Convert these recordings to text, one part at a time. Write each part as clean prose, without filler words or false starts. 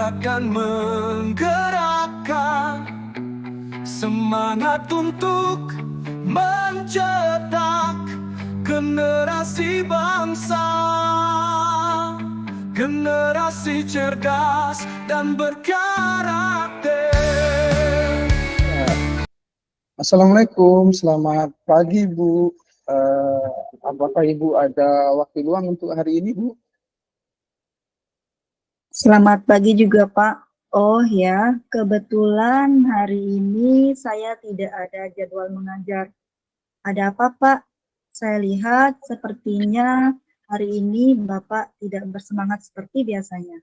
akan menggerakkan semangat untuk mencetak generasi bangsa, generasi cerdas dan berkarakter. Assalamualaikum, selamat pagi Bu. Apakah Ibu ada waktu luang untuk hari ini Bu? Selamat pagi juga Pak. Oh ya, kebetulan hari ini saya tidak ada jadwal mengajar. Ada apa Pak? Saya lihat sepertinya hari ini Bapak tidak bersemangat seperti biasanya.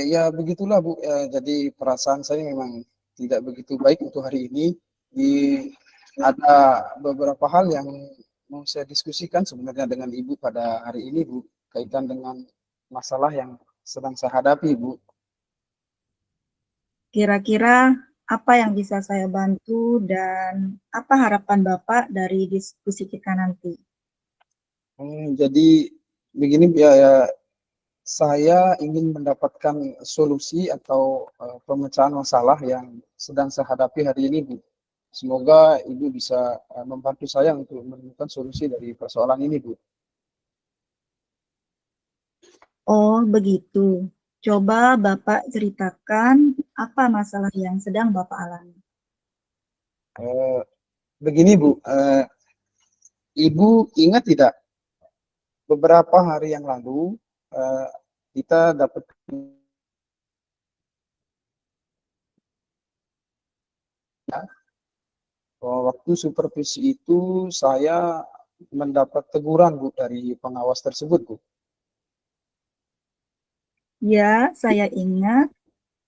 Ya begitulah Bu. Jadi perasaan saya memang tidak begitu baik untuk hari ini. Ada beberapa hal yang mau saya diskusikan sebenarnya dengan Ibu pada hari ini Bu, kaitan dengan masalah yang sedang saya hadapi Bu. Kira-kira apa yang bisa saya bantu dan apa harapan Bapak dari diskusi kita nanti? Jadi begini ya, saya ingin mendapatkan solusi atau pemecahan masalah yang sedang saya hadapi hari ini Bu. Semoga Ibu bisa membantu saya untuk menemukan solusi dari persoalan ini Bu. Oh begitu. Coba Bapak ceritakan apa masalah yang sedang Bapak alami. Begini Bu, Ibu ingat tidak beberapa hari yang lalu kita dapat waktu supervisi itu saya mendapat teguran Bu dari pengawas tersebut Bu. Ya, saya ingat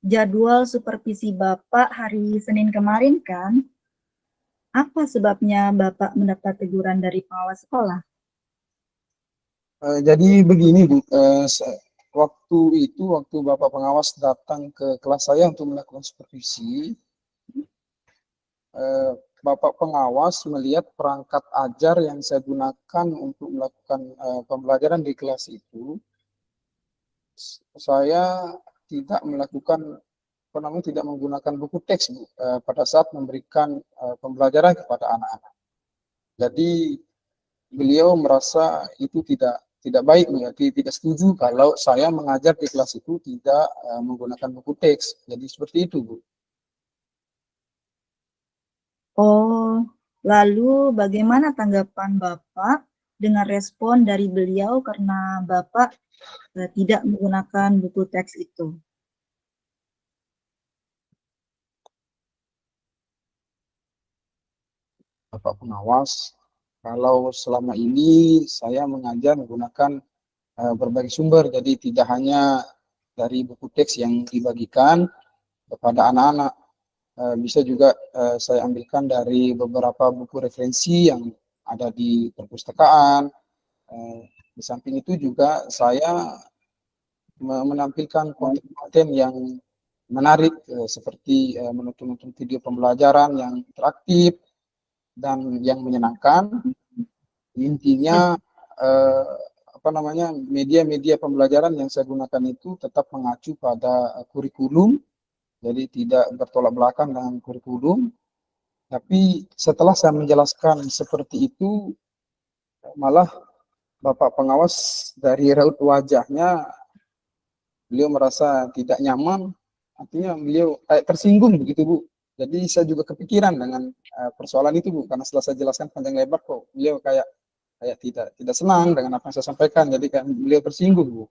jadwal supervisi Bapak hari Senin kemarin kan? Apa sebabnya Bapak mendapat teguran dari pengawas sekolah? Jadi begini Bu, waktu Bapak pengawas datang ke kelas saya untuk melakukan supervisi, Bapak pengawas melihat perangkat ajar yang saya gunakan untuk melakukan pembelajaran di kelas itu, saya tidak melakukan tidak menggunakan buku teks Bu, pada saat memberikan pembelajaran kepada anak-anak. Jadi beliau merasa itu tidak baik, tidak setuju kalau saya mengajar di kelas itu tidak menggunakan buku teks. Jadi seperti itu Bu. Oh, lalu bagaimana tanggapan Bapak dengan respon dari beliau karena Bapak tidak menggunakan buku teks itu? Bapak pengawas, kalau selama ini saya mengajar menggunakan berbagai sumber, jadi tidak hanya dari buku teks yang dibagikan kepada anak-anak, bisa juga saya ambilkan dari beberapa buku referensi yang ada di perpustakaan. Di samping itu juga saya menampilkan konten-konten yang menarik, seperti menonton video pembelajaran yang interaktif dan yang menyenangkan. Intinya media-media pembelajaran yang saya gunakan itu tetap mengacu pada kurikulum, jadi tidak bertolak belakang dengan kurikulum. Tapi setelah saya menjelaskan seperti itu, malah Bapak pengawas dari raut wajahnya, beliau merasa tidak nyaman, artinya beliau kayak tersinggung begitu Bu. Jadi saya juga kepikiran dengan persoalan itu Bu, karena setelah saya jelaskan panjang lebar kok beliau kayak tidak senang dengan apa yang saya sampaikan, jadi kan beliau tersinggung Bu.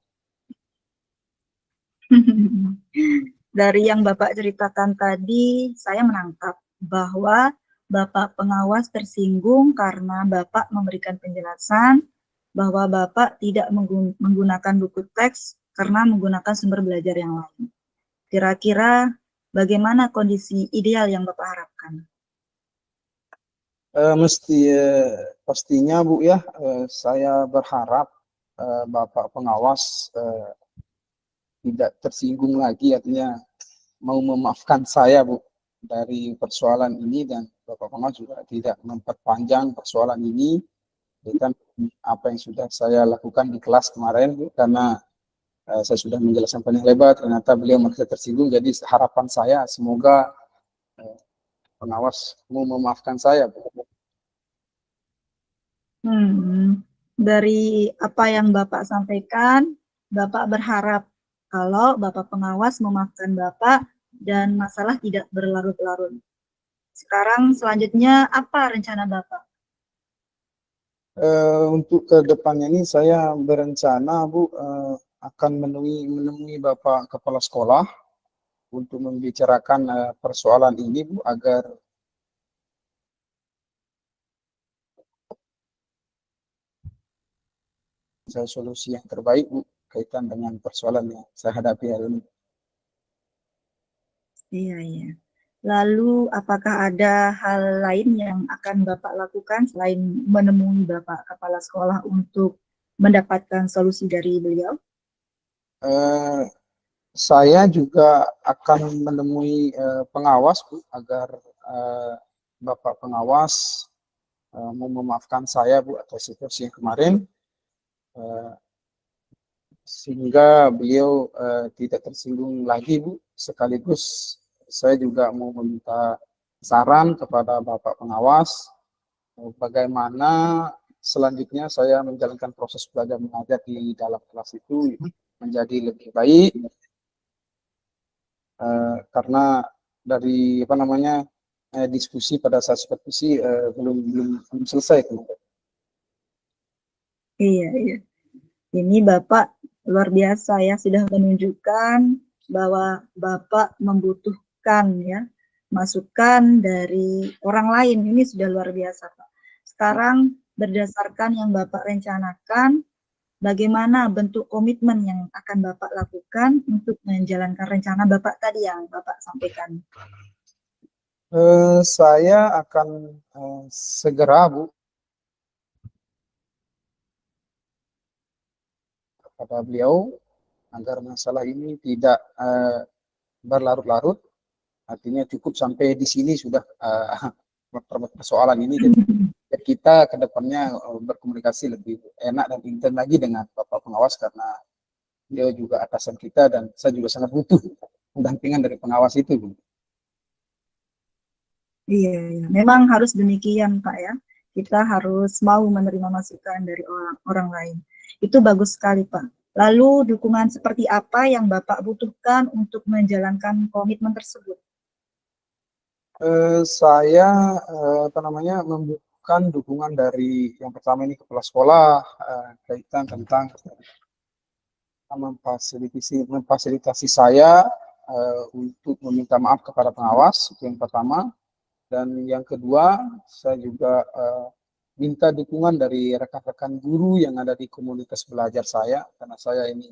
Dari yang Bapak ceritakan tadi, saya menangkap bahwa Bapak pengawas tersinggung karena Bapak memberikan penjelasan bahwa Bapak tidak menggunakan buku teks karena menggunakan sumber belajar yang lain. Kira-kira bagaimana kondisi ideal yang Bapak harapkan? Pastinya Bu ya, saya berharap Bapak pengawas tidak tersinggung lagi, artinya mau memaafkan saya Bu dari persoalan ini, dan Bapak pengawas juga tidak memperpanjang persoalan ini dengan apa yang sudah saya lakukan di kelas kemarin Bu, karena saya sudah menjelaskan panjang lebar, ternyata beliau merasa tersinggung. Jadi harapan saya semoga pengawas mau memaafkan saya, Bu. Dari apa yang Bapak sampaikan, Bapak berharap kalau Bapak pengawas memaafkan Bapak dan masalah tidak berlarut-larut. Sekarang selanjutnya apa rencana Bapak? Untuk ke depannya ini saya berencana, Bu, akan menemui Bapak Kepala Sekolah untuk membicarakan persoalan ini, Bu, agar saya solusi yang terbaik, Bu, kaitan dengan persoalan yang saya hadapi hari ini. Iya, iya. Lalu apakah ada hal lain yang akan Bapak lakukan selain menemui Bapak Kepala Sekolah untuk mendapatkan solusi dari beliau? Eh, saya juga akan menemui pengawas, Bu, agar Bapak pengawas mau memaafkan saya, Bu, atas situasi yang kemarin, sehingga beliau tidak tersinggung lagi, Bu. Sekaligus saya juga mau meminta saran kepada Bapak pengawas bagaimana selanjutnya saya menjalankan proses belajar mengajar di dalam kelas itu menjadi lebih baik, karena dari apa namanya diskusi pada saat supervisi belum selesai. Iya, iya. Ini Bapak luar biasa ya, sudah menunjukkan bahwa Bapak membutuhkan ya masukan dari orang lain. Ini sudah luar biasa, Pak. Sekarang berdasarkan yang Bapak rencanakan, bagaimana bentuk komitmen yang akan Bapak lakukan untuk menjalankan rencana Bapak tadi yang Bapak sampaikan? Saya akan segera, Bu, kepada beliau agar masalah ini tidak berlarut-larut. Artinya cukup sampai di sini sudah persoalan ini. Jadi kita ke depannya berkomunikasi lebih enak dan intens lagi dengan Bapak pengawas, karena dia juga atasan kita dan saya juga sangat butuh pendampingan dari pengawas itu, Bu. Iya, iya. Memang harus demikian, Pak ya. Kita harus mau menerima masukan dari orang lain. Itu bagus sekali, Pak. Lalu dukungan seperti apa yang Bapak butuhkan untuk menjalankan komitmen tersebut? Saya apa namanya membutuhkan dukungan dari yang pertama ini kepala sekolah, kaitan tentang memfasilitasi saya untuk meminta maaf kepada pengawas, itu yang pertama. Dan yang kedua, saya juga minta dukungan dari rekan-rekan guru yang ada di komunitas belajar saya, karena saya ini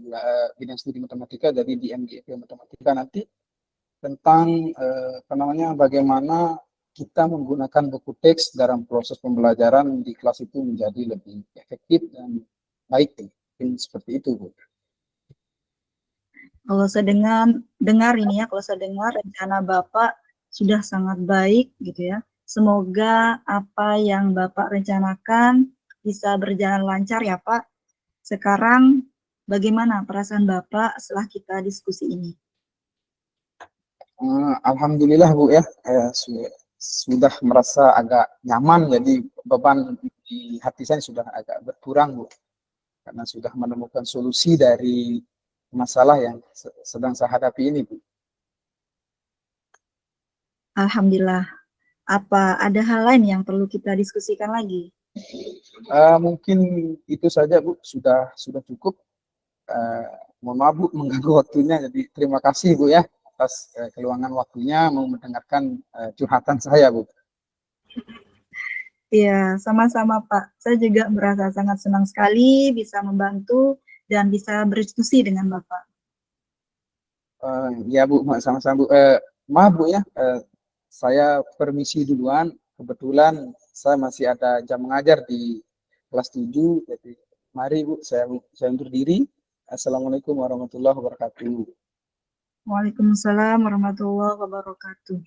bidang studi matematika, jadi di MGP Matematika nanti, tentang apa namanya bagaimana kita menggunakan buku teks dalam proses pembelajaran di kelas itu menjadi lebih efektif dan baik. Seperti itu, Bu. Kalau saya dengar ini ya, kalau saya dengar rencana Bapak sudah sangat baik gitu ya. Semoga apa yang Bapak rencanakan bisa berjalan lancar ya Pak. Sekarang bagaimana perasaan Bapak setelah kita diskusi ini? Alhamdulillah, Bu, ya, sudah merasa agak nyaman, jadi beban di hati saya sudah agak berkurang, Bu, karena sudah menemukan solusi dari masalah yang sedang saya hadapi ini, Bu. Alhamdulillah. Apa ada hal lain yang perlu kita diskusikan lagi? Mungkin itu saja, Bu, sudah cukup. Mohon maaf, Bu, mengganggu waktunya, jadi terima kasih, Bu, ya, atas keluangan waktunya mau mendengarkan curhatan saya, Bu. Iya, sama-sama Pak. Saya juga merasa sangat senang sekali bisa membantu dan bisa berdiskusi dengan Bapak. Ya, Bu, sama-sama, Bu. Maaf, Bu, ya, saya permisi duluan. Kebetulan saya masih ada jam mengajar di kelas 7, jadi mari, Bu, saya undur diri. Assalamualaikum warahmatullahi wabarakatuh. Waalaikumsalam warahmatullahi wabarakatuh.